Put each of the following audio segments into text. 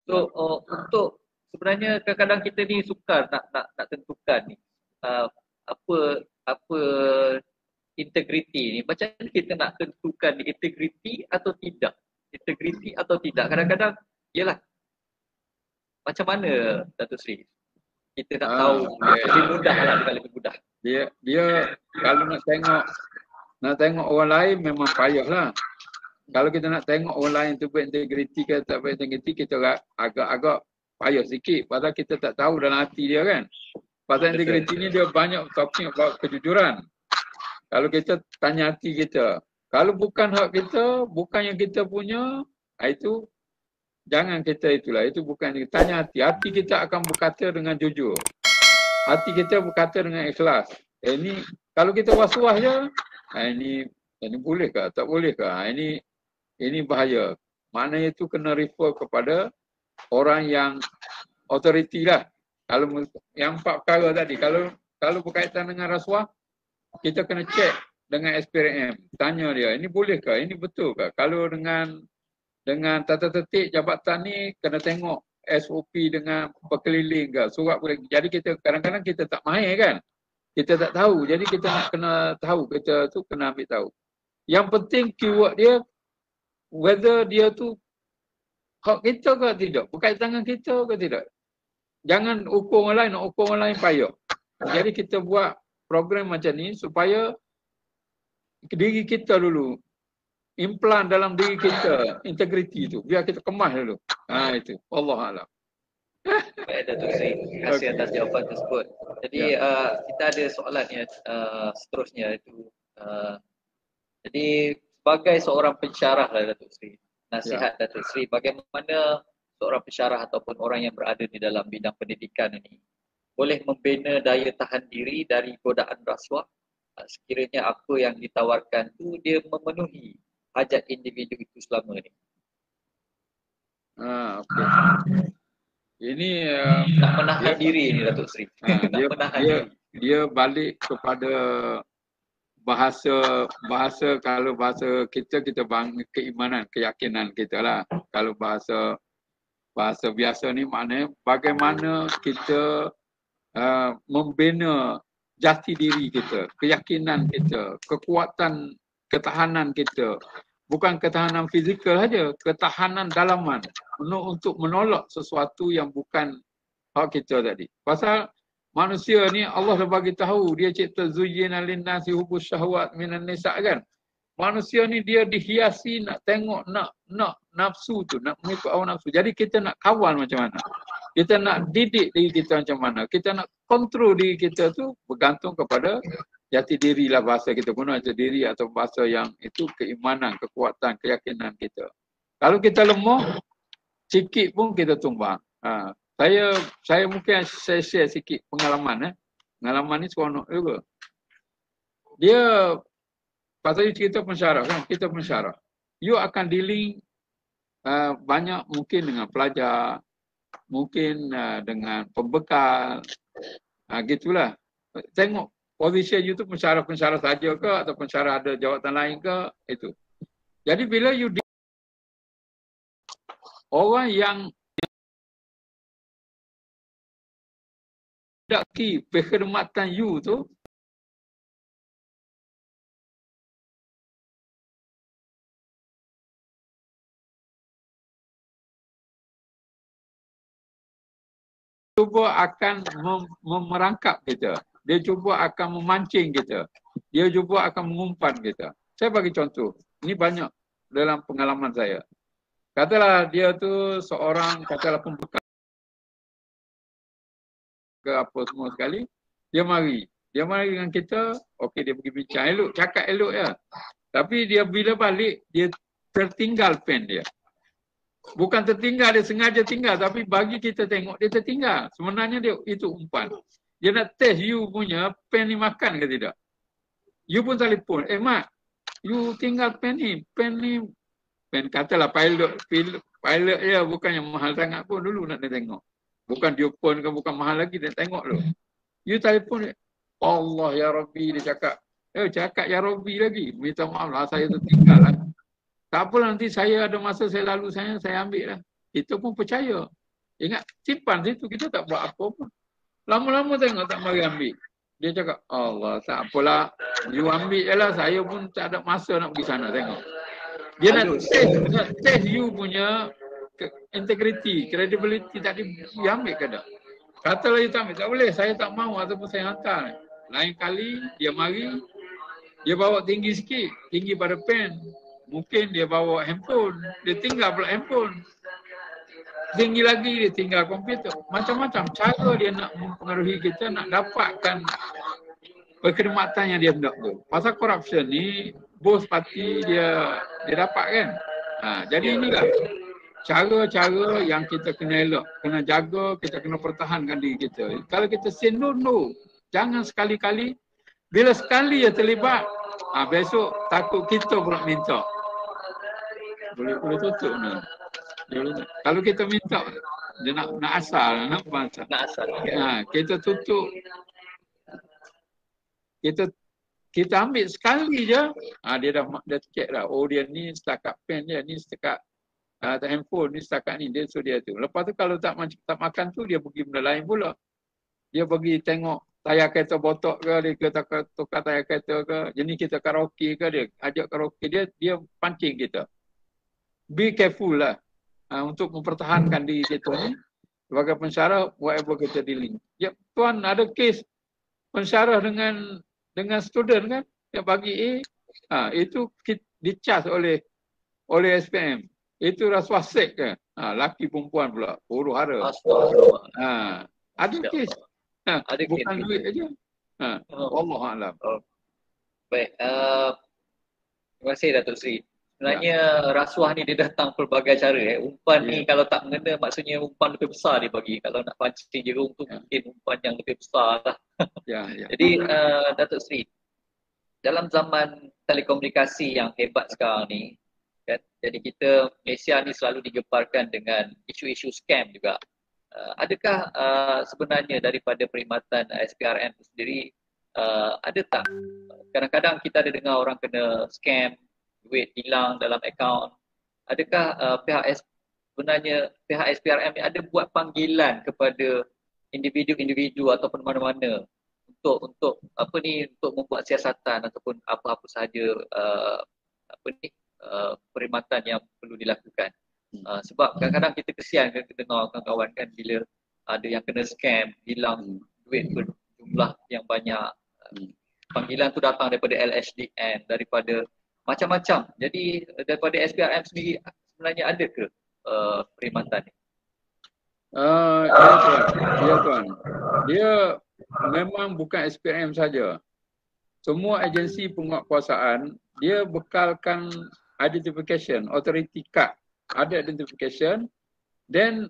So untuk sebenarnya kadang-kadang kita ni sukar nak tentukan ni apa apa integriti ni. Macam mana kita nak tentukan integriti atau tidak? Integriti atau tidak? Kadang-kadang yalah macam mana Datuk Sri? Kita nak tahu lebih mudah lah dengan lebih mudah. Dia kalau nak tengok orang lain memang payah lah. Kalau kita nak tengok orang lain tu berintegriti ke tak berintegriti, kita agak payah sikit. Padahal kita tak tahu dalam hati dia kan. Pasal integriti ni dia banyak talking about kejujuran. Kalau kita tanya hati kita, kalau bukan hak kita, bukan yang kita punya, itu jangan kita itulah. Itu bukan, tanya hati. Hati kita akan berkata dengan jujur. Hati kita berkata dengan ikhlas. Ini kalau kita was-was je, ini boleh ke? Tak boleh ke? Ini bahaya. Maknanya itu kena refer kepada orang yang authority lah. Kalau yang 4 perkara tadi, kalau berkaitan dengan rasuah, kita kena cek dengan SPRM. Tanya dia, ini boleh ke? Ini betul ke? Kalau dengan tata tertib jabatan ni, kena tengok SOP dengan berkeliling ke? Surat boleh. Jadi kita kadang-kadang kita tak mahir kan? Kita tak tahu. Jadi kita nak kena tahu. Kita tu kena ambil tahu. Yang penting keyword dia, whether dia tu hak kita ke tidak, berkaitan dengan kita ke tidak. Jangan ukur orang lain, nak ukur orang lain payah. Jadi kita buat program macam ni supaya diri kita dulu, implant dalam diri kita, integriti tu. Biar kita kemas dulu. Itu. Wallahualam. Baik Datuk Sri, terima kasih atas jawapan tersebut. Jadi kita ada soalan yang seterusnya itu. Jadi sebagai seorang pensyarah lah Datuk Sri, nasihat Datuk Sri, bagaimana seorang pensyarah ataupun orang yang berada di dalam bidang pendidikan ini boleh membina daya tahan diri dari godaan rasuah sekiranya apa yang ditawarkan tu dia memenuhi hajat individu itu selama ni. Okey. Ini nak menahan diri ni Datuk Sri. Dia balik kepada bahasa kalau bahasa kita bangun keimanan, keyakinan kita lah. Kalau bahasa biasa ni maknanya bagaimana kita membina jati diri kita, keyakinan kita, kekuatan, ketahanan kita. Bukan ketahanan fizikal saja, ketahanan dalaman untuk menolak sesuatu yang bukan hak kita tadi. Pasal manusia ni Allah dah bagi tahu, dia cipta zuyyina lin-nasi hubbus syahwat minan nisa kan. Manusia ni dia dihiasi nak tengok, nak nafsu tu, nak mengikut hawa nafsu. Jadi kita nak kawal macam mana? Kita nak didik diri kita macam mana? Kita nak kontrol diri kita tu bergantung kepada jati diri lah bahasa kita guna, jati diri atau bahasa yang itu keimanan, kekuatan, keyakinan kita. Kalau kita lemah, sikit pun kita tumbang. Saya mungkin saya share sikit pengalaman. Pengalaman ni seronok juga. Dia pasal cerita pensyarah kan, kita pensyarah. You akan dealing banyak mungkin dengan pelajar, mungkin dengan pembekal, gitulah. Tengok posisi you tu pensyarah saja ke atau pensyarah ada jawatan lain ke, itu. Jadi bila you orang yang tidak perkhidmatan you tu, cuba akan memerangkap kita. Dia cuba akan memancing kita. Dia cuba akan mengumpan kita. Saya bagi contoh. Ini banyak dalam pengalaman saya. Katalah dia tu seorang, katalah pembekal ke apa semua sekali. Dia mari dengan kita. Okey, dia pergi bincang elok, cakap elok ya. Tapi dia bila balik, dia tertinggal pen dia. Bukan tertinggal, dia sengaja tinggal. Tapi bagi kita tengok, dia tertinggal. Sebenarnya dia itu umpan. Dia nak test you punya pen ni makan ke tidak. You pun telefon. Mak, you tinggal pen ni. Pen katalah pilot dia bukan yang mahal sangat pun dulu nak dia tengok. Bukan dia pun ke bukan mahal lagi, dia tengok dulu. You telefon dia. Allah ya Rabbi, dia cakap. Cakap ya Rabbi lagi. Minta maaf lah, saya tertinggal lah. Tak apalah, nanti saya ada masa saya lalu saya ambil lah. kita pun percaya. Ingat, simpan situ, kita tak buat apa pun. Lama-lama tengok tak mari ambil. Dia cakap, Allah, tak apalah. You ambil je lah, saya pun tak ada masa nak pergi sana tengok. Dia nak test you punya integrity, credibility tadi, you ambil ke tak? Katalah you tak ambil, tak boleh, saya tak mahu ataupun saya hantar. Lain kali, dia mari, dia bawa tinggi sikit, tinggi pada pen. Mungkin dia bawa handphone, dia tinggal pula handphone. Tinggi lagi dia tinggal komputer. Macam-macam cara dia nak mempengaruhi kita, nak dapatkan perkhidmatan yang dia hendak tu. Pasal corruption ni, bos parti dia dapat kan. Jadi inilah cara-cara yang kita kena elok, kena jaga, kita kena pertahankan diri kita. Kalau kita say no, no. Jangan sekali-kali. Bila sekali dia terlibat, besok takut kita pula minta. Boleh tutup ni. Kalau kita minta, dia nak asal, nak baca. Nak asal. Kita tutup. Kita ambil sekali je, dia dah check dah. Oh dia ni setakat pen dia, ni setakat handphone, ni setakat ni, dia dia tu. Lepas tu kalau tak makan tu, dia pergi benda lain pula. Dia pergi tengok tayar kereta botok ke, dia tukar tayar kereta ke, jenis kita karaoke ke, dia ajak karaoke, dia pancing kita. Be careful lah. Untuk mempertahankan diri kita ni sebagai pensyarah, whatever kita dealing. Ya, tuan ada kes pensyarah dengan student kan, yang bagi A, itu di-charge oleh SPM. Itu rasuah sek ke? Laki perempuan pula, huru hara. Ada kes. Ada bukan kes duit aja. Wallahualam. Baik. Terima kasih Datuk Seri. Sebenarnya rasuah ni dia datang pelbagai cara. Umpan ni kalau tak mengena, maksudnya umpan lebih besar dia bagi. Kalau nak pancing jerung tu mungkin umpan yang lebih besar lah. Jadi Datuk Seri, dalam zaman telekomunikasi yang hebat sekarang ni, kan, jadi kita Malaysia ni selalu digemparkan dengan isu-isu scam juga. Adakah sebenarnya daripada perkhidmatan SPRM itu sendiri, ada tak kadang-kadang kita ada dengar orang kena scam, duit hilang dalam akaun. Adakah sebenarnya pihak SPRM ada buat panggilan kepada individu-individu ataupun mana-mana untuk membuat siasatan ataupun apa-apa sahaja perkhidmatan yang perlu dilakukan? Sebab kadang-kadang kita kesian dengar kawan-kawan kan bila ada yang kena scam, hilang duit berjumlah yang banyak. Panggilan tu datang daripada LHDN, daripada macam-macam. Jadi daripada SPRM sendiri sebenarnya ada ke perkhidmatan ni? Ya tuan. Dia memang bukan SPRM saja. Semua agensi penguatkuasaan dia bekalkan identification, authority card. Ada identification, then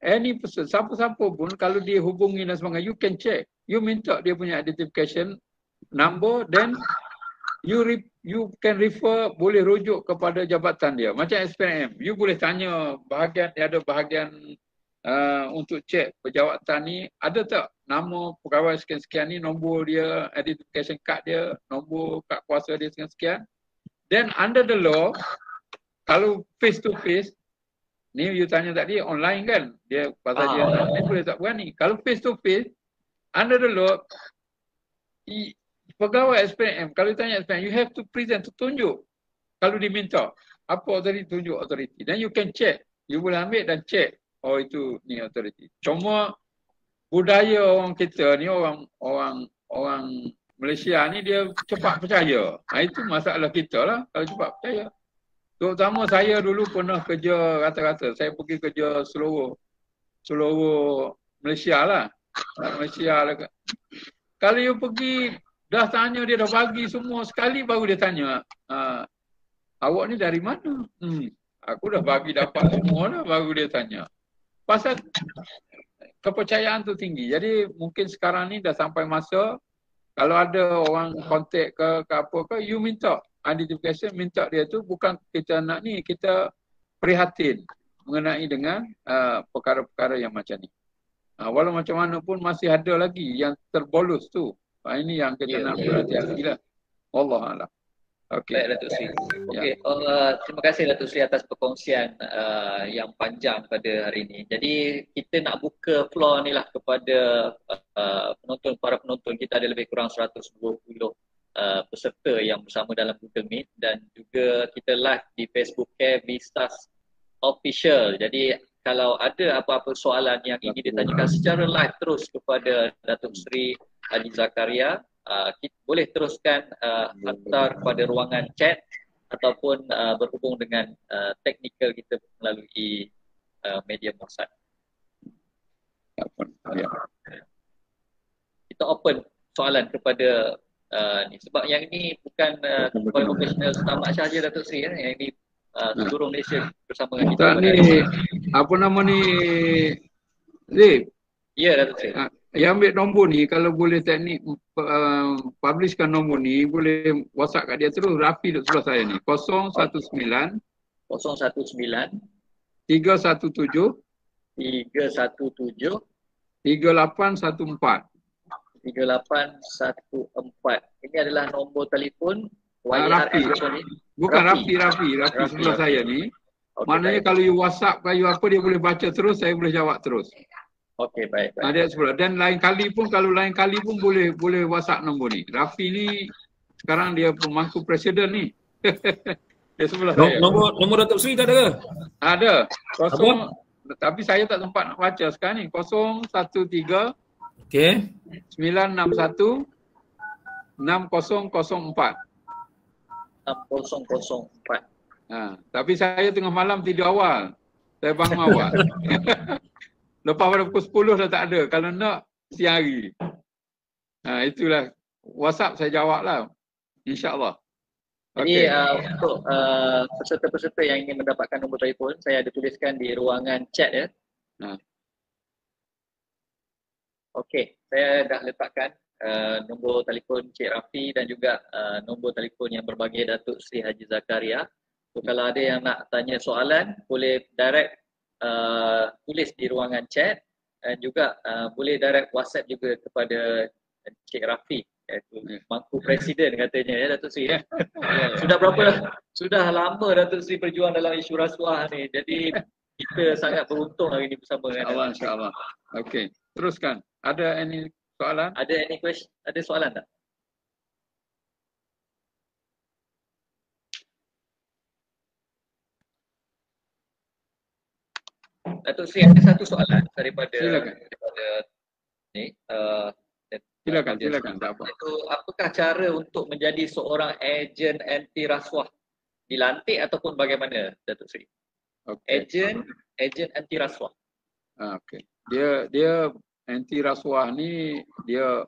any person, siapa-siapa pun kalau dia hubungi dan sebagainya, you can check. You minta dia punya identification number, then you can refer, boleh rujuk kepada jabatan dia. Macam SPM, you boleh tanya bahagian, ada bahagian untuk cek pejawatan ni, ada tak nama pegawai sekian-sekian ni, nombor dia, identification card dia, nombor kad kuasa dia sekian-sekian. Then under the law, kalau face to face, ni you tanya tadi online kan, dia pasal dia ni boleh tak berani. Kalau face to face, under the law, pegawai SPM, kalau ditanya SPM, you have to present, tunjuk. Kalau diminta, apa authority, tunjuk authority. Then you can check. You boleh ambil dan check. Oh itu ni authority. Cuma budaya orang kita ni, orang Malaysia ni dia cepat percaya. Itu masalah kita lah kalau cepat percaya. Terutama saya dulu pernah kerja rata-rata. Saya pergi kerja seluruh Malaysia lah. Malaysia lah. Kalau you pergi, dah tanya dia dah bagi semua sekali baru dia tanya. Awak ni dari mana? Aku dah bagi dapat semua dah baru dia tanya. Pasal kepercayaan tu tinggi. Jadi mungkin sekarang ni dah sampai masa kalau ada orang kontak ke apa ke, you minta identification, minta dia tu, bukan kita nak ni, kita prihatin mengenai dengan perkara-perkara yang macam ni. Walau macam mana pun masih ada lagi yang terbolos tu. Ini yang kita nak berhati-hati lah. Wallahualam. Okey. Baik Datuk Sri. Okey, terima kasih Datuk Sri atas perkongsian yang panjang pada hari ini. Jadi kita nak buka floor ni lah kepada penonton, para penonton. Kita ada lebih kurang 120 peserta yang bersama dalam Google Meet dan juga kita live di Facebook Care Vistas Official. Jadi kalau ada apa-apa soalan yang ingin ditanyakan secara live terus kepada Datuk Sri Haji Zakaria, kita boleh teruskan hantar kepada ruangan chat ataupun berhubung dengan teknikal kita melalui media WhatsApp. Kita open soalan kepada ni sebab yang ini bukan kepada profesional setamak sahaja Datuk Sri yang ini seluruh Malaysia bersama dengan kita. Tak ni apa nama ni Zip? Ya Datuk Sri. Yang ambil nombor ni kalau boleh teknik publishkan nombor ni boleh WhatsApp kat dia terus. Rafi duduk sebelah saya ni 019 019 317 317 3814. 3814. Ini adalah nombor telefon Rafi. Bukan Rafi sebelah saya ni. Okay, maknanya baik. Kalau you WhatsApp ke you apa dia boleh baca terus, saya boleh jawab terus. Okey, baik. Dia sebelah. Dan lain kali pun boleh WhatsApp nombor ni. Rafi ni sekarang dia pemangku presiden ni. Dia sebelah saya. Nombor Datuk Sri tak ada ke? Ada. Tapi saya tak sempat nak baca sekarang ni. 013 Okey. 961 6004. 6004. Tapi saya tengah malam tidur awal. Saya bangun awal. Lepas pada pukul 10 dah tak ada. Kalau nak siang hari. Itulah. WhatsApp saya jawab lah. InsyaAllah. Jadi untuk peserta-peserta yang ingin mendapatkan nombor telefon, saya ada tuliskan di ruangan chat ya. Okey, saya dah letakkan nombor telefon Cik Rafi dan juga nombor telefon yang berbagai Datuk Sri Haji Zakaria. So, kalau ada yang nak tanya soalan, boleh direct tulis di ruangan chat dan juga boleh direct WhatsApp juga kepada Cik Rafi, iaitu mangku presiden katanya ya Datuk Sri ya. Sudah lama Datuk Sri berjuang dalam isu rasuah ni. Jadi kita sangat beruntung hari ini bersama dengan insya-Allah. Okey, teruskan. Ada any soalan? Ada any question? Ada soalan tak? Datuk Sri ada satu soalan daripada ni. Silakan, tak apa. Itu apakah cara untuk menjadi seorang ejen anti rasuah? Dilantik ataupun bagaimana Datuk Sri? Okay. Ejen anti rasuah. Okey. Dia anti rasuah ni dia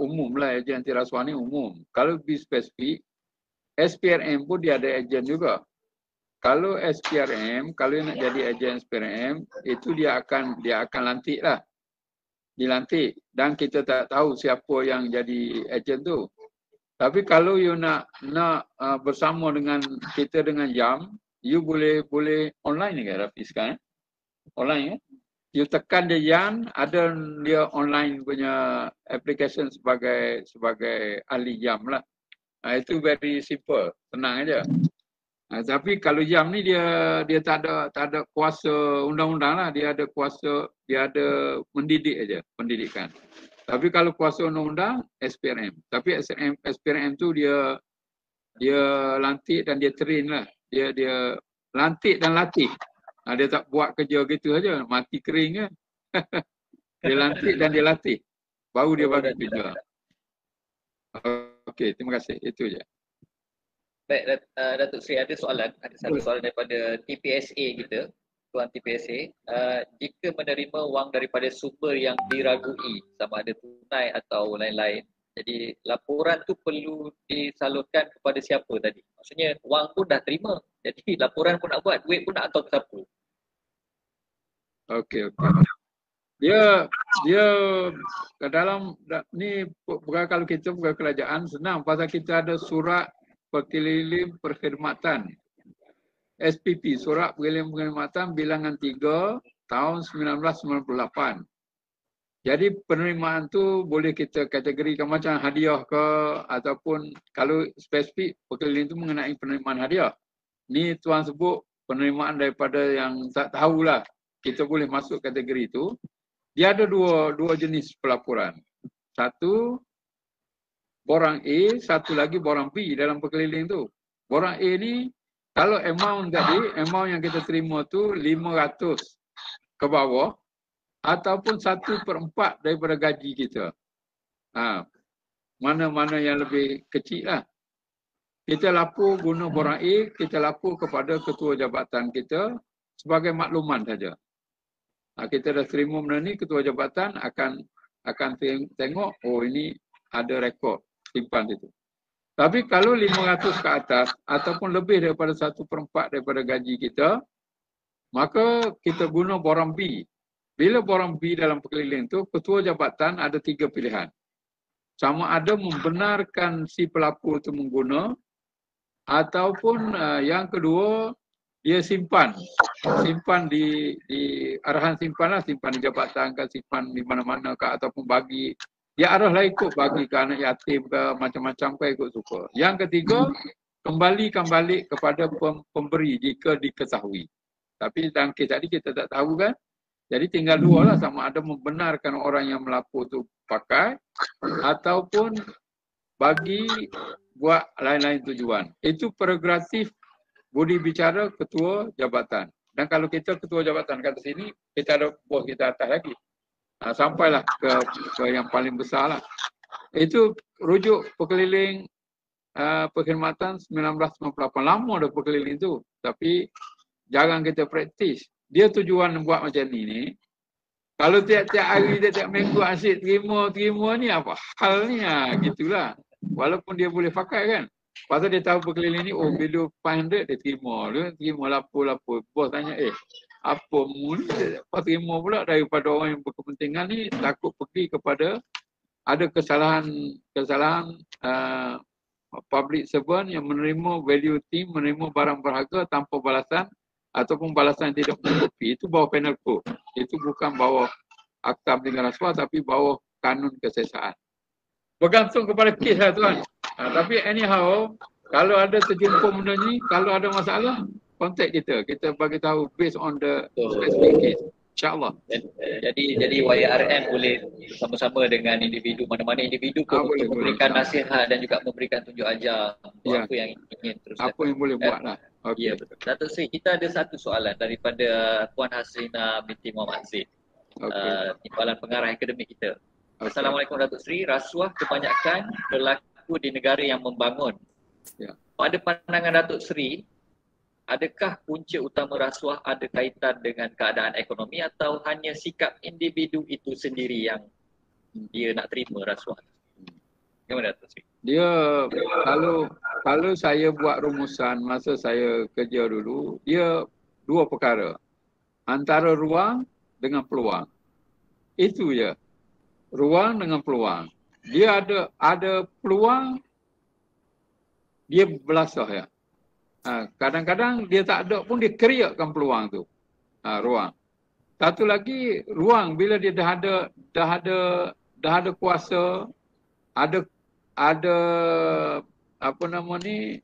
umum lah, ejen anti rasuah ni umum. Kalau lebih spesifik, SPRM pun dia ada ejen juga. Kalau SPRM, kalau nak jadi ejen SPRM, itu dia akan lantik lah. Dilantik dan kita tak tahu siapa yang jadi ejen tu. Tapi kalau you nak bersama dengan kita dengan jam, you boleh online ke Rafi sekarang? Online ya? You tekan dia Yan, ada dia online punya application sebagai ahli jam lah. Itu very simple, senang aja. Tapi kalau jam ni dia tak ada kuasa undang-undang lah, dia ada kuasa, dia ada mendidik aja, pendidikan. Tapi kalau kuasa undang-undang SPRM. Tapi SPRM tu dia lantik dan dia train lah. Dia lantik dan latih. Dia tak buat kerja gitu aja, mati kering kan. Dia lantik dan dia latih. Baru dia bagi kerja. Okey, terima kasih. Itu je. Baik, Datuk Sri ada soalan. Ada satu soalan daripada TPSA kita, Tuan TPSA. Jika menerima wang daripada sumber yang diragui, sama ada tunai atau lain-lain, jadi laporan tu perlu disalurkan kepada siapa tadi? Maksudnya wang pun dah terima, jadi laporan pun nak buat, duit pun nak hantar ke siapa? Okey. Dia ke dalam ni bukan kalau kita bukan kerajaan senang pasal kita ada surat Perkeliling Perkhidmatan SPP, Surat Perkeliling Perkhidmatan bilangan 3 tahun 1998. Jadi penerimaan tu boleh kita kategorikan macam hadiah ke, ataupun kalau spesifik perkeliling tu mengenai penerimaan hadiah. Ni tuan sebut penerimaan daripada yang tak tahulah. Kita boleh masuk kategori tu. Dia ada dua jenis pelaporan. Satu borang A, satu lagi borang B dalam perkeliling tu. Borang A ni kalau amount yang kita terima tu 500 ke bawah, ataupun 1/4 daripada gaji kita. Mana-mana yang lebih kecil lah. Kita lapor guna borang A, kita lapor kepada ketua jabatan kita sebagai makluman saja. Kita dah terima benda ni, ketua jabatan akan tengok, oh ini ada rekod simpan situ. Tapi kalau 500 ke atas ataupun lebih daripada 1/4 daripada gaji kita, maka kita guna borang B. Bila borang B dalam perkeliling tu, ketua jabatan ada 3 pilihan. Sama ada membenarkan si pelapor tu mengguna, ataupun yang kedua, dia simpan di arahan simpan lah, simpan di jabatan ke, simpan di mana-mana ke, ataupun bagi, dia arah lah ikut bagi ke anak yatim ke, macam-macam ke, ikut suka. Yang ketiga, kembalikan balik kepada pemberi jika diketahui. Tapi dalam kes tadi kita tak tahu kan. Jadi tinggal dua lah, sama ada membenarkan orang yang melapor tu pakai ataupun bagi buat lain-lain tujuan. Itu prerogatif budi bicara ketua jabatan. Dan kalau kita ketua jabatan kat sini, kita ada bos kita atas lagi. Sampailah ke yang paling besar lah. Itu rujuk perkeliling perkhidmatan 1998. Lama dah perkeliling tu. Tapi jarang kita praktis. Dia tujuan buat macam ni. Kalau tiap-tiap hari, tiap-tiap minggu asyik terima ni apa hal ni? Gitulah. Walaupun dia boleh pakai kan. Pasal dia tahu perkeliling ni, oh bila 500 dia terima. Dia terima lapor-lapor. Bos tanya, apa mu ni? Apa terima pula daripada orang yang berkepentingan ni, takut pergi kepada ada kesalahan public servant yang menerima value team, menerima barang berharga tanpa balasan ataupun balasan tidak mencukupi. Itu bawah penal code. Itu bukan bawah Akta Pencegahan Rasuah, tapi bawah kanun kesesaan. Bergantung kepada kes lah tuan. Tapi anyhow, kalau ada terjumpa benda ni, kalau ada masalah, kontak kita. Kita bagi tahu based on the specific case. InsyaAllah. Jadi YRM boleh bersama-sama dengan individu, mana-mana individu pun untuk memberikan nasihat dan juga memberikan tunjuk ajar apa yang ingin terus. Apa yang boleh buat lah. Okay. Ya, betul. Datuk Seri, kita ada satu soalan daripada Puan Hasrina binti Muhammad Zaid. Timbalan pengarah akademik kita. Assalamualaikum Datuk Seri, rasuah kebanyakan berlaku di negara yang membangun. Pada pandangan Datuk Seri, adakah punca utama rasuah ada kaitan dengan keadaan ekonomi atau hanya sikap individu itu sendiri yang dia nak terima rasuah? Bagaimana Datuk Seri? Dia kalau saya buat rumusan masa saya kerja dulu, dia dua perkara. Antara ruang dengan peluang. Itu je. Ruang dengan peluang. Dia ada peluang, dia belasah ya. Kadang-kadang dia tak ada pun dia createkan peluang tu. Ruang. Satu lagi ruang, bila dia dah ada kuasa, ada apa nama ni,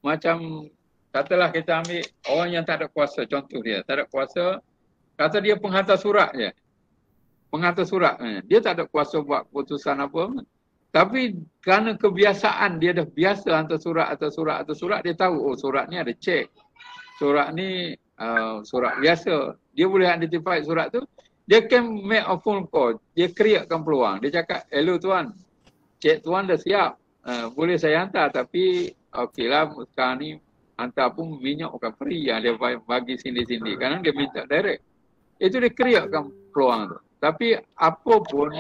macam katalah kita ambil orang yang tak ada kuasa, contoh dia tak ada kuasa, kata dia penghantar surat je. Penghantar surat, dia tak ada kuasa buat keputusan apa. Tapi kerana kebiasaan dia dah biasa hantar surat atas surat, dia tahu oh surat ni ada cek. Surat ni surat biasa. Dia boleh identify surat tu. Dia can make a phone call. Dia createkan peluang. Dia cakap, hello tuan, cek tuan dah siap. Boleh saya hantar tapi okeylah sekarang ni hantar pun minyak bukan free. Dia bagi sini-sini. Kadang dia minta direct. Itu dia createkan peluang tu. Tapi apapun,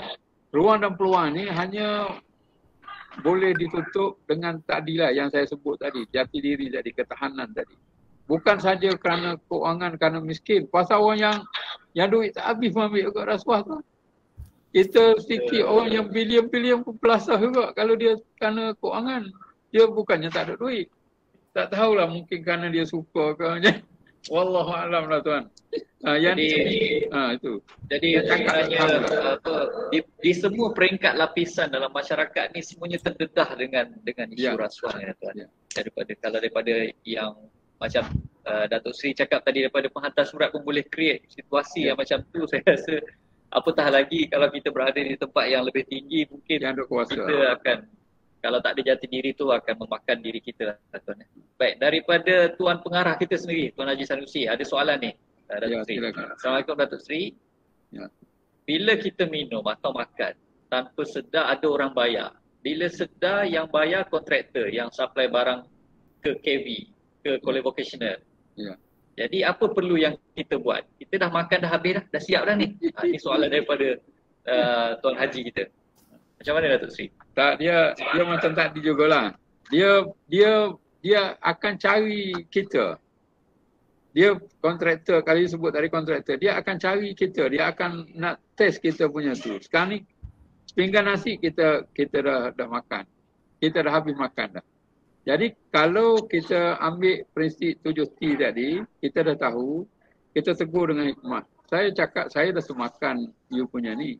ruang dan peluang ni hanya boleh ditutup dengan tadi lah yang saya sebut tadi. Jati diri tadi, ketahanan tadi. Bukan saja kerana keuangan, kerana miskin. Pasal orang yang duit tak habis ambil juga rasuah tu. Kita sedikit orang yang bilion-bilion pun belasah juga kalau dia kerana keuangan. Dia bukannya tak ada duit. Tak tahulah mungkin kerana dia suka ke. Wallahualam lah tuan. Itu. Jadi sebenarnya di semua peringkat lapisan dalam masyarakat ni semuanya terdedah dengan isu rasuah ya tuan. Daripada yang macam Datuk Seri cakap tadi, daripada penghantar surat pun boleh create situasi yang macam tu. Saya rasa apatah lagi kalau kita berada di tempat yang lebih tinggi, mungkin kita akan, kalau tak ada jati diri tu akan memakan diri kita lah, tuan. Baik, daripada Tuan Pengarah kita sendiri, Tuan Haji Sanusi, ada soalan ni. Datuk Seri. Assalamualaikum Datuk Seri. Bila kita minum atau makan tanpa sedar ada orang bayar, bila sedar yang bayar kontraktor yang supply barang ke KV, ke college vocational. Jadi apa perlu yang kita buat? Kita dah makan dah habis dah siap dah ni. Ini soalan daripada Tuan Haji kita. Macam mana Datuk Seri? Tak, dia macam tadi jugalah. Dia akan cari kita. Dia kontraktor, kali sebut tadi kontraktor, dia akan cari kita, dia akan nak test kita punya tu. Sekarang ni sepinggan nasi kita dah makan. Kita dah habis makan dah. Jadi kalau kita ambil prinsip 7T tadi, kita dah tahu, kita tegur dengan hikmah. Saya cakap saya dah semakan you punya ni.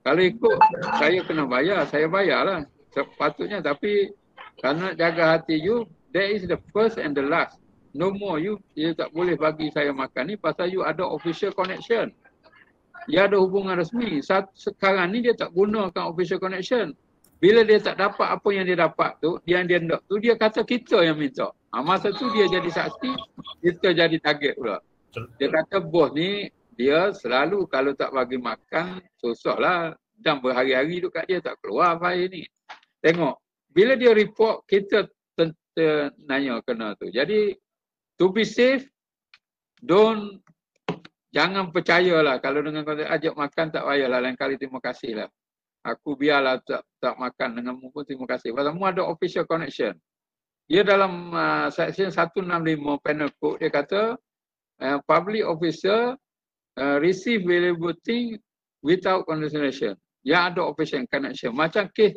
Kalau ikut saya kena bayar, saya bayarlah. Sepatutnya, tapi kerana jaga hati you, that is the first and the last. No more, you tak boleh bagi saya makan ni pasal you ada official connection. Dia ada hubungan rasmi. Sekarang ni dia tak gunakan official connection. Bila dia tak dapat apa yang dia dapat tu, dia nak tu, dia kata kita yang minta. Masa tu dia jadi saksi, kita jadi target pula. Dia kata bos ni, dia selalu kalau tak bagi makan, susahlah. Dan berhari-hari tu kat dia tak keluar file ni. Tengok, bila dia report, kita nanya kena tu. Jadi, to be safe, jangan percayalah kalau dengan kontrak ajak makan tak payahlah, lain kali terima kasih lah. Aku biarlah tak makan denganmu pun terima kasih. Pasal mu ada official connection. Dia dalam section 165 penal code, dia kata public officer receive valuable thing without consideration. Dia ada official connection. Macam kes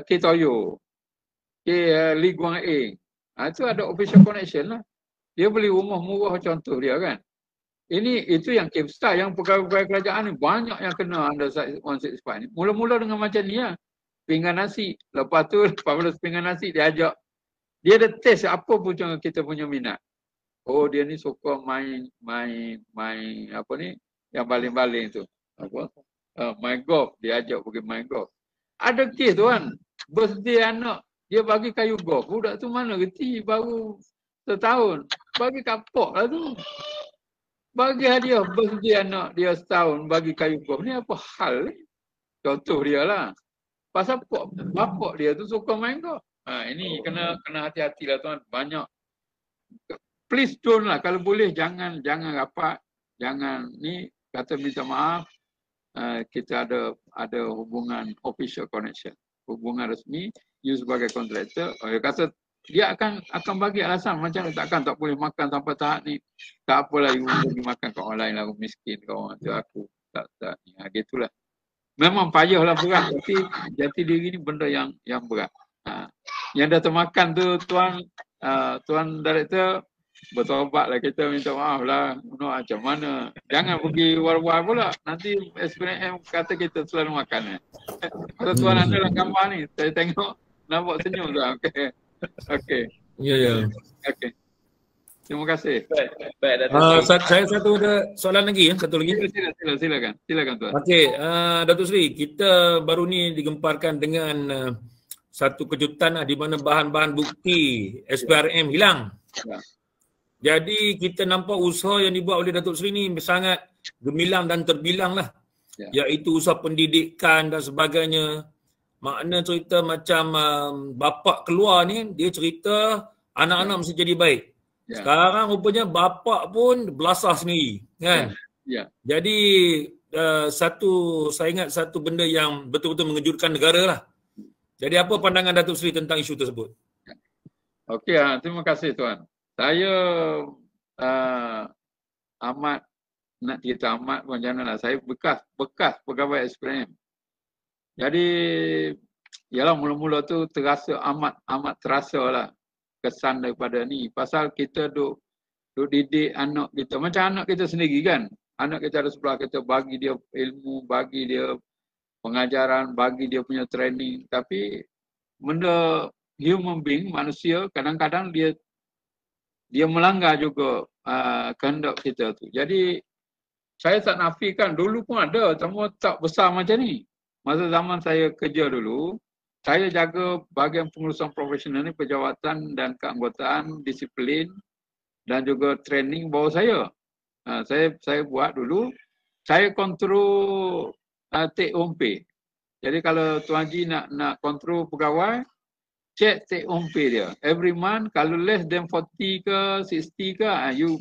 Toyo, kes Lee Guang Eng. Itu ada official connection lah. Dia beli rumah murah contoh dia kan. Itu yang kes besar, yang pegawai-pegawai kerajaan ni banyak yang kena under 165 ni. Mula-mula dengan macam ni lah. Pinggan nasi. Lepas tu 14 pinggan nasi dia ajak. Dia ada test apa pun kita punya minat. Oh dia ni suka main apa ni, yang baling-baling tu. Apa? Main golf. Dia ajak pergi main golf. Ada kes tu kan. Birthday anak. Dia bagi kayu golf. Budak tu mana reti baru setahun. Bagi kapok lah tu. Bagi hadiah birthday anak dia setahun bagi kayu golf. Ni apa hal ni? Contoh dia lah. Pasal bapak dia tu suka main golf. Ini kena hati-hati lah tuan. Banyak. Please don't lah. Kalau boleh jangan rapat. Jangan ni kata minta maaf. Kita ada hubungan official connection. Hubungan resmi. You sebagai kontraktor, dia kata dia akan bagi alasan macam takkan tak boleh makan sampai tahap ni. Tak apalah, you boleh makan kat orang lain lah, aku miskin kat orang tu, aku tak gitulah. Memang payahlah berat, tapi jati diri ni benda yang berat. Yang dah termakan tu tuan director, bertobatlah, kita minta maaf lah. Macam mana, jangan pergi war-war pula, nanti SPM kata kita selalu makan. Kalau tuan ada dalam gambar ni, saya tengok nampak senyum tu. Okey. Ya. Okey. Terima kasih. Baik. Saya satu ada soalan lagi ya, satu lagi. Silakan tuan. Okey, Datuk Seri, kita baru ni digemparkan dengan satu kejutan di mana bahan-bahan bukti SPRM hilang. Ya. Jadi kita nampak usaha yang dibuat oleh Datuk Seri ni sangat gemilang dan terbilang lah. Ya. Iaitu usaha pendidikan dan sebagainya. Makna cerita macam bapak keluar ni, dia cerita anak-anak mesti jadi baik. Sekarang rupanya bapak pun belasah sendiri, kan? Jadi saya ingat satu benda yang betul-betul mengejutkan negara lah. Jadi apa pandangan Datuk Seri tentang isu tersebut? Okey, terima kasih tuan. Saya amat nak cerita amat macam mana lah. Saya bekas pegawai SPRM. Jadi, ialah mula-mula tu terasa amat terasa lah kesan daripada ni. Pasal kita duk duk didik anak kita. Macam anak kita sendiri kan. Anak kita ada sebelah kita, bagi dia ilmu, bagi dia pengajaran, bagi dia punya training. Tapi benda human being, manusia, kadang-kadang dia melanggar juga kehendak kita tu. Jadi saya tak nafikan, dulu pun ada, cuma tak besar macam ni. Masa zaman saya kerja dulu, saya jaga bahagian pengurusan profesional ni, pejawatan dan keanggotaan, disiplin dan juga training bawah saya. Saya buat dulu, saya kontrol take home pay. Jadi kalau Tuan Haji nak kontrol pegawai, check take home pay dia. Every month, kalau less than 40 ke 60 ke,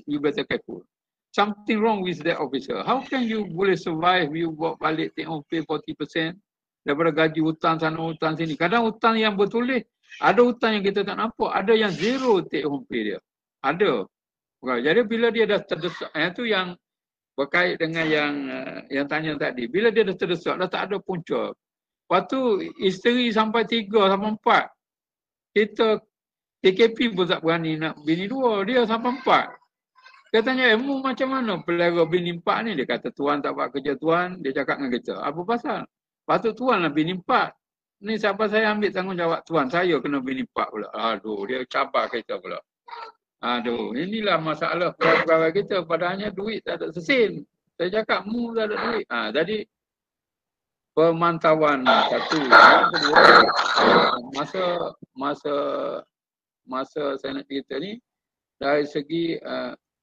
you better careful. Something wrong with that officer. How can you boleh survive, you buat balik take home pay 40% daripada gaji hutang sana, hutang sini. Kadang hutang yang bertulis, ada hutang yang kita tak nampak, ada yang zero take home pay dia. Ada. Jadi bila dia dah terdesak, itu yang berkait dengan yang tanya tadi. Bila dia dah terdesak, dah tak ada punca. Lepas tu isteri sampai 3 sampai 4. Kita TKP pun tak berani nak bini 2, dia sampai 4. Dia tanya, mu macam mana pelera bini 4 ni? Dia kata, tuan tak buat kerja tuan, dia cakap dengan kita. Apa pasal? Patut tuan lah bini 4. Ni siapa saya ambil tanggungjawab tuan, saya kena bini 4 pula. Aduh, dia cabar kita pula. Aduh, inilah masalah pegawai kita. Padahalnya duit tak ada sesin. Saya cakap, mu tak ada duit. Jadi, pemantauan satu. Yang kedua, masa saya nak cerita ni, dari segi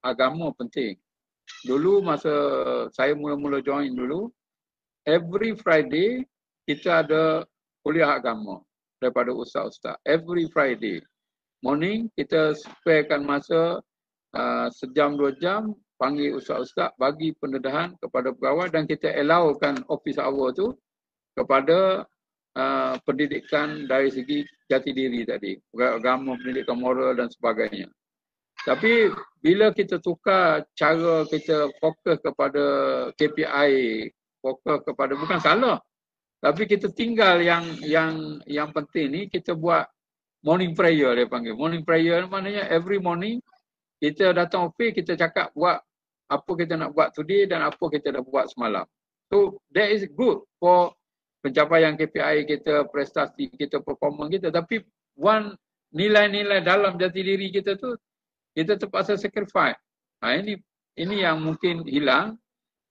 agama penting. Dulu masa saya mula-mula join dulu, every Friday kita ada kuliah agama daripada ustaz-ustaz. Every Friday morning kita sparekan masa sejam 2 jam, panggil ustaz-ustaz, bagi pendedahan kepada pegawai dan kita allowkan office hour tu kepada pendidikan dari segi jati diri tadi, agama, pendidikan moral dan sebagainya. Tapi bila kita tukar cara kita fokus kepada KPI, fokus kepada, bukan salah, tapi kita tinggal yang penting ni, kita buat morning prayer, dia panggil. Morning prayer maknanya every morning kita datang office, kita cakap buat apa kita nak buat today dan apa kita dah buat semalam. So that is good for pencapaian KPI kita, prestasi kita, performance kita. Tapi one nilai-nilai dalam jati diri kita tu, kita terpaksa sacrifice. Ini yang mungkin hilang.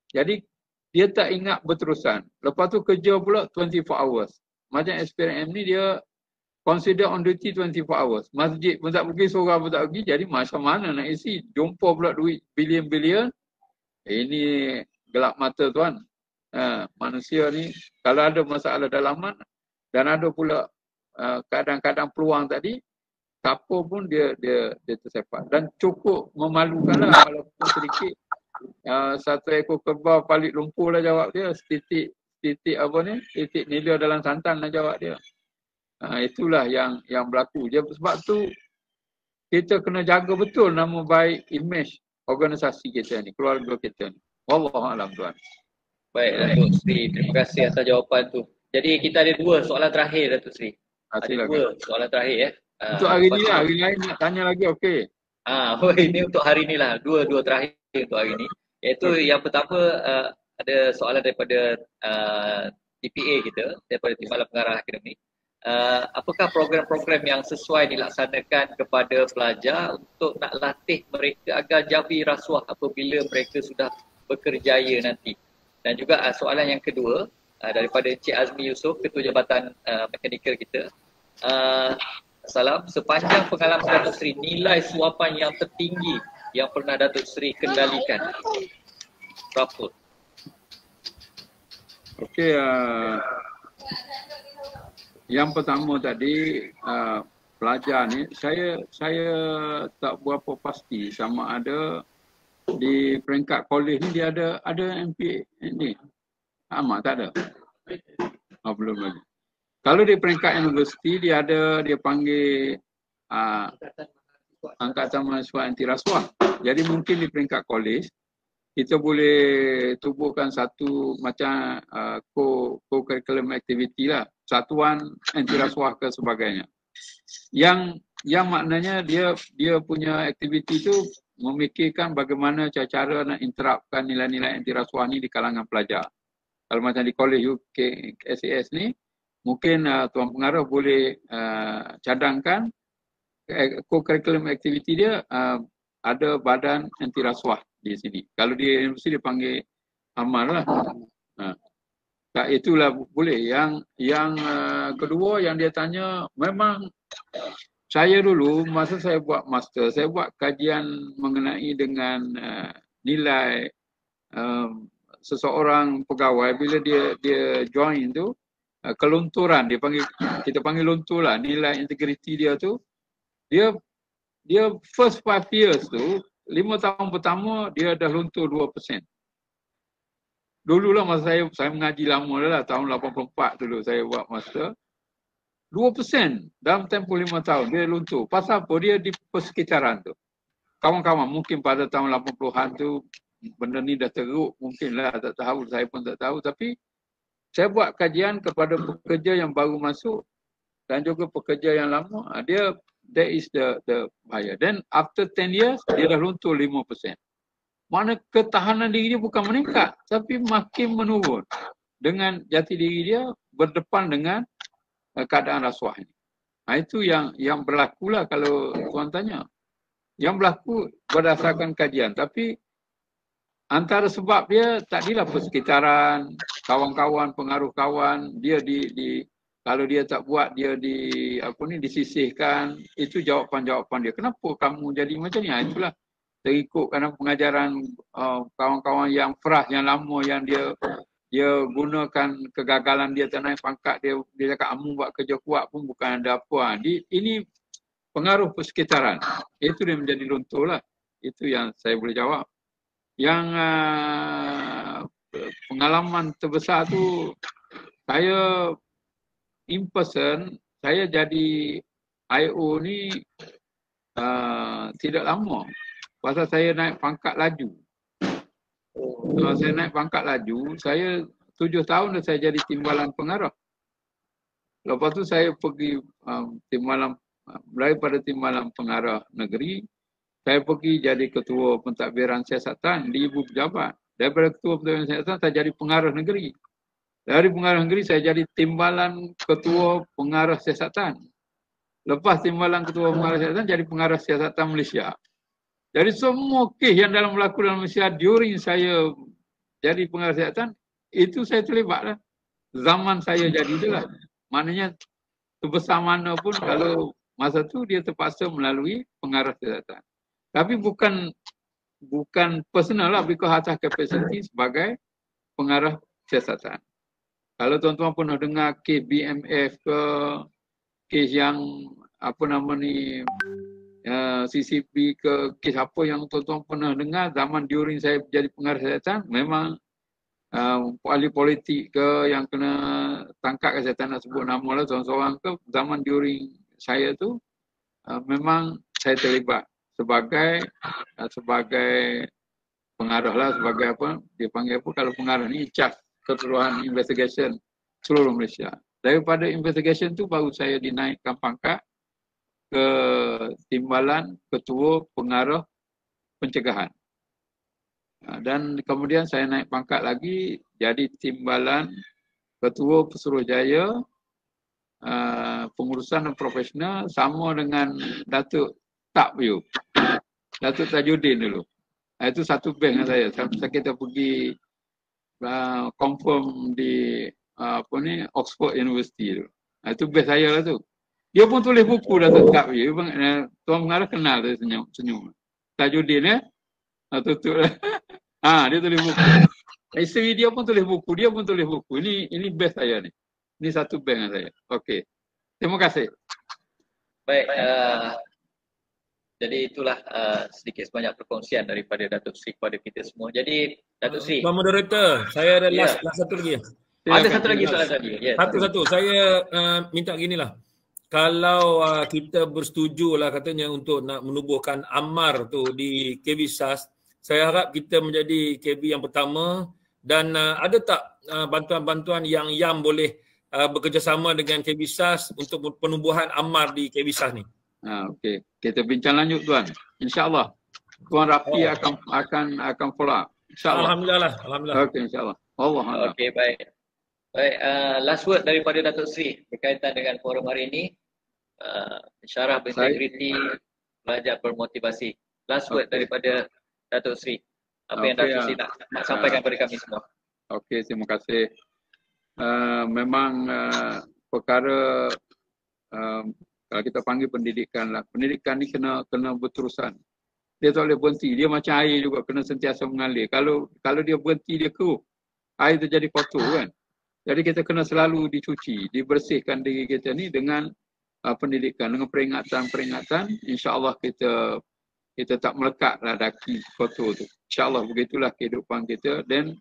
Jadi dia tak ingat berterusan. Lepas tu kerja pula 24 hours. Macam SPRM ni dia consider on duty 24 hours. Masjid pun tak pergi, surau pun tak pergi. Jadi macam mana nak isi? Jumpa pula duit bilion-bilion. Ini gelap mata tuan. Manusia ni kalau ada masalah dalaman dan ada pula kadang-kadang peluang tadi, siapa pun dia tersepat. Dan cukup memalukan lah walaupun sedikit. Satu ekor kerbau palit lumpur lah jawab dia. Titik apa ni? Titik nila dalam santan lah jawab dia. Itulah yang berlaku. Sebab tu kita kena jaga betul nama baik, image organisasi kita ni, keluarga kita ni. Wallahualam tuan. Baik Datuk Seri, terima kasih atas jawapan tu. Jadi kita ada 2 soalan terakhir Datuk Seri. Ada 2 soalan terakhir ya. Untuk hari ni lah, hari lain nak tanya lagi okey. Ini untuk hari ni lah, dua terakhir untuk hari ni. Iaitu yang pertama, ada soalan daripada TPA kita, daripada Timbalan Pengarah Akademik. Apakah program-program yang sesuai dilaksanakan kepada pelajar untuk nak latih mereka agar jauhi rasuah apabila mereka sudah bekerjaya nanti? Dan juga soalan yang kedua daripada Encik Azmi Yusof, Ketua Jabatan Mekanikal kita. Salam, sepanjang pengalaman Datuk Seri, nilai suapan yang tertinggi yang pernah Datuk Seri kendalikan berapa? Okey, yang pertama tadi pelajar ni saya tak berapa pasti sama ada di peringkat kolej ni dia ada MPA ni. Tak ada. Belum lagi. Kalau di peringkat universiti dia panggil Angkatan Mahasiswa Anti Rasuah. Jadi mungkin di peringkat kolej kita boleh tubuhkan satu macam co-curriculum activity lah, satuan anti rasuah ke sebagainya. Yang maknanya dia punya aktiviti tu memikirkan bagaimana cara nak interapkan nilai-nilai anti rasuah ni di kalangan pelajar. Kalau macam di College UK SAS ni, mungkin Tuan Pengarah boleh cadangkan co-curriculum activity dia ada badan anti rasuah di sini. Kalau di universiti dia panggil amal lah. Itulah boleh. Yang kedua yang dia tanya, memang saya dulu masa saya buat master, saya buat kajian mengenai dengan nilai seseorang pegawai bila dia join tu, kelunturan kita panggil luntur lah, nilai integriti dia tu, dia first 5 years tu, 5 tahun pertama dia dah luntur 2%. Dululah masa saya mengaji lama lah, tahun 84 dulu saya buat master. 2% dalam tempoh 5 tahun dia luntur. Pasal apa? Dia di persekitaran tu. Kawan-kawan mungkin pada tahun 80-an tu benda ni dah teruk, mungkinlah, tak tahu, saya pun tak tahu. Tapi saya buat kajian kepada pekerja yang baru masuk dan juga pekerja yang lama. That is the bahaya. Then after 10 years dia dah luntur 5%. Mana ketahanan diri dia bukan meningkat tapi makin menurun. Dengan jati diri dia berdepan dengan keadaan rasuah ini. Itu yang berlaku lah kalau tuan tanya. Yang berlaku berdasarkan kajian. Tapi antara sebab dia takdilah persekitaran, kawan-kawan, pengaruh kawan, dia kalau dia tak buat, dia disisihkan. Itu jawapan-jawapan dia. Kenapa kamu jadi macam ni? Itulah terikut kerana pengajaran kawan-kawan yang frah, yang lama, yang dia gunakan kegagalan dia tak naik pangkat, dia cakap kamu buat kerja kuat pun bukan ada apa. Ini pengaruh persekitaran. Itu dia menjadi luntur lah. Itu yang saya boleh jawab. Yang pengalaman terbesar tu, saya in person, saya jadi IO ni tidak lama. Pasal saya naik pangkat laju. Kalau saya naik pangkat laju, saya 7 tahun dah saya jadi timbalan pengarah. Lepas tu saya pergi daripada timbalan pengarah negeri, saya pergi jadi ketua pentadbiran siasatan di Ibu Pejabat. Daripada ketua pentadbiran siasatan, saya jadi pengarah negeri. Dari pengarah negeri, saya jadi timbalan ketua pengarah siasatan. Lepas timbalan ketua pengarah siasatan, jadi pengarah siasatan Malaysia. Jadi semua kes yang berlaku dalam Malaysia during saya jadi pengarah siasatan, itu saya terlibat lah. Zaman saya jadi itulah. Maknanya sebesar mana pun kalau masa tu dia terpaksa melalui pengarah siasatan. Tapi bukan personal lah, because atas kapasiti sebagai pengarah siasatan. Kalau tuan-tuan pernah dengar kes BMF ke, kes yang CCP ke, kes apa yang tuan-tuan pernah dengar zaman during saya jadi pengarah siasatan, memang ahli politik ke yang kena tangkap ke, saya tak nak sebut nama lah seorang-seorang ke, zaman during saya tu memang saya terlibat sebagai pengarah lah, sebagai apa dia panggil apa kalau pengarah ni, charge keseluruhan investigation seluruh Malaysia. Daripada investigation tu baru saya dinaikkan pangkat ke timbalan ketua pengarah pencegahan. Dan kemudian saya naik pangkat lagi jadi timbalan ketua Pesuruhjaya pengurusan dan profesional sama dengan Datuk Takwiu, Datuk Tajuddin dulu. Itu satu bank dengan saya. Kita pergi confirm di Oxford University tu. Itu best saya lah tu. Dia pun tulis buku Datuk Takwiu. Tuan pengarah kenal dia senyum. Tajuddin tutup lah. Dia tulis buku. Isteri dia pun tulis buku. Ini best saya ni. Ini satu bank dengan saya. Okey. Terima kasih. Baik. Jadi itulah sedikit sebanyak perkongsian daripada Datuk Sri kepada kita semua. Jadi Datuk Sri. Pak Moderator, saya ada last satu lagi. Ada satu lagi soalan tadi. Yes. Satu. Saya minta ginilah. Kalau kita bersetuju lah katanya untuk nak menubuhkan AMAR tu di KB SAS, saya harap kita menjadi KB yang pertama, dan ada tak bantuan-bantuan yang YAM boleh bekerjasama dengan KB SAS untuk penubuhan AMAR di KB SAS ni? Okey. Kita bincang lanjut tuan. InsyaAllah. Tuan Rafi akan follow up. InsyaAllah. Alhamdulillah. Okey, insyaAllah. Allah Allah. Okey, baik. Baik, last word daripada Datuk Seri berkaitan dengan forum hari ini. Syarah berintegriti, belajar bermotivasi. Last word daripada Datuk Seri. Apa yang Datuk Seri nak sampaikan kepada kami semua? Okey, terima kasih. Memang perkara kalau kita panggil pendidikan lah. Pendidikan ni kena berterusan. Dia tak boleh berhenti. Dia macam air juga, kena sentiasa mengalir. Kalau dia berhenti, dia keruh. Air tu jadi kotor kan. Jadi kita kena selalu dicuci, dibersihkan diri kita ni dengan pendidikan, dengan peringatan-peringatan. InsyaAllah kita tak melekatlah daki kotor tu. InsyaAllah begitulah kehidupan kita. Dan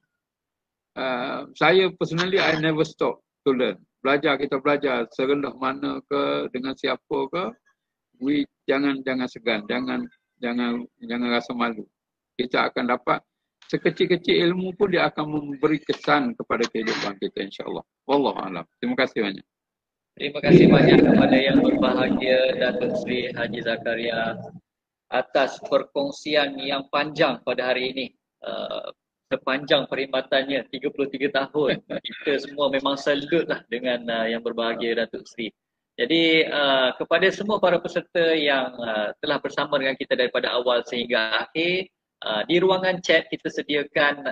saya personally, I never stop to learn. Kita belajar serendah mana ke, dengan siapa ke, jangan segan, jangan rasa malu. Kita akan dapat sekecil-kecil ilmu pun dia akan memberi kesan kepada kehidupan kita, insyaAllah. Wallahualam. Terima kasih banyak. Terima kasih banyak kepada yang berbahagia Datuk Seri Haji Zakaria atas perkongsian yang panjang pada hari ini. Sepanjang perkhidmatannya 33 tahun. Kita semua memang salut lah dengan yang berbahagia Datuk Seri. Jadi kepada semua para peserta yang telah bersama dengan kita daripada awal sehingga akhir, di ruangan chat kita sediakan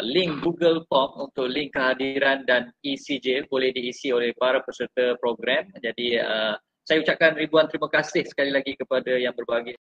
link Google Form untuk link kehadiran dan ECJ boleh diisi oleh para peserta program. Jadi saya ucapkan ribuan terima kasih sekali lagi kepada yang berbahagia.